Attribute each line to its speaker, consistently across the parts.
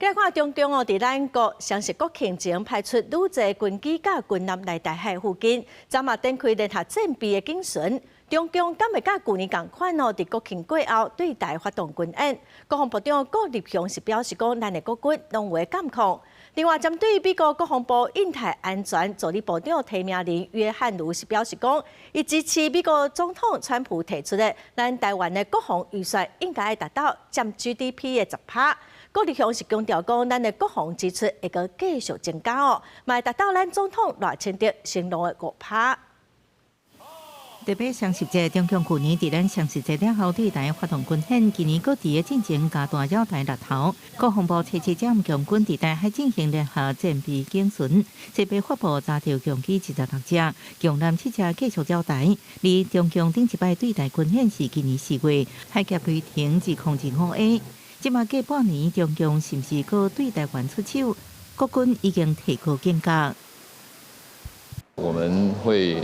Speaker 1: 来看中共伫咱国双十国庆前派出愈侪军机甲军舰来台海附近，昨嘛展开联合战备的警巡。中共敢会甲去年同款伫国庆过后对台发动军演？国防部长郭立雄是表示讲，咱的国军拢会监控。另外，针对美国国防部印太安全助理部长提名人约翰卢是表示讲，伊支持美国总统川普提出的，咱台湾的国防预算应该达到占 GDP 的10%。郭立雄是强调讲，咱的国防支出会个继续增加哦，嘛会达到咱总统赖清德承诺的5%。
Speaker 2: 特别双十节，中共去年伫咱双十节了后对台发动军演，今年各地的进程加大绕台日头。国防部7次将强军伫台海进行联合战备警巡，特别发布查到强机16架，强舰7架继续绕台。而中共顶一摆对台军演是今年4月，海峡雷霆2025A。即马过半年，中共是毋是搁对台湾出手？国军已经提高警觉。
Speaker 3: 我们会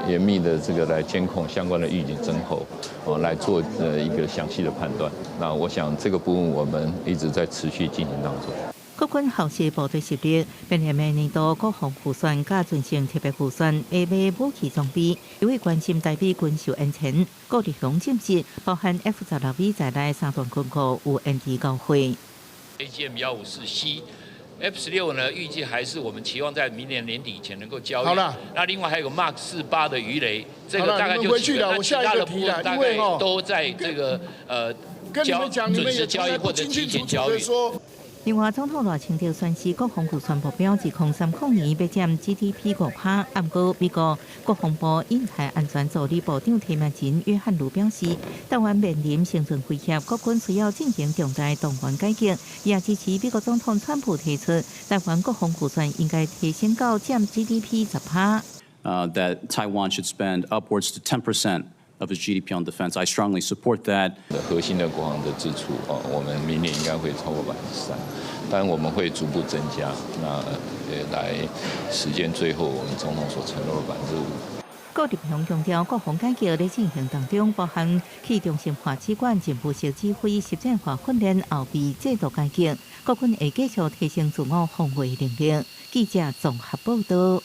Speaker 3: 严密的来监控相关的预警征候，来做一个详细的判断。那我想这个部分我们一直在持续进行当中。
Speaker 2: 国军后续部队实力，并且明年度国防预算加进行特别预算，会买武器装备，因为关心台美军售演前，郭立雄证实，包含 F-16V 在内3段军购有延期交会。
Speaker 4: AGM-154C。F-16呢，预计还是我们期望在明年年底以前能够交易。
Speaker 5: 好了，
Speaker 4: 那另外还有 Mark 48的鱼雷，这个大概就
Speaker 5: 去了。我下一个题了，
Speaker 4: 大概都在这个准时交易或者提前交易。
Speaker 2: 另外，总统赖清德宣示国防预算目标2030年要占 GDP 5%。按过美国国防部印太安全助理部长提名人约翰卢表示，台湾面临生存威胁，国军需要进行重大动员改革，也支持美国总统川普提出，台湾国防预算应该提升到占 GDP 10%。That
Speaker 6: Taiwan should spend upwards to 10% of its GDP on defense. I strongly support that.
Speaker 3: 核心的国防的支出我们明年应该会超过3%，当然我们会逐步增加，那来实现最后我们总统所承诺的5%。
Speaker 2: 郭立雄强调，国防改革在进行当中，包含去中心化机关进步式指挥、实战化训练、后备制度改革，国军会继续提升自我防卫能力。记者综合报道。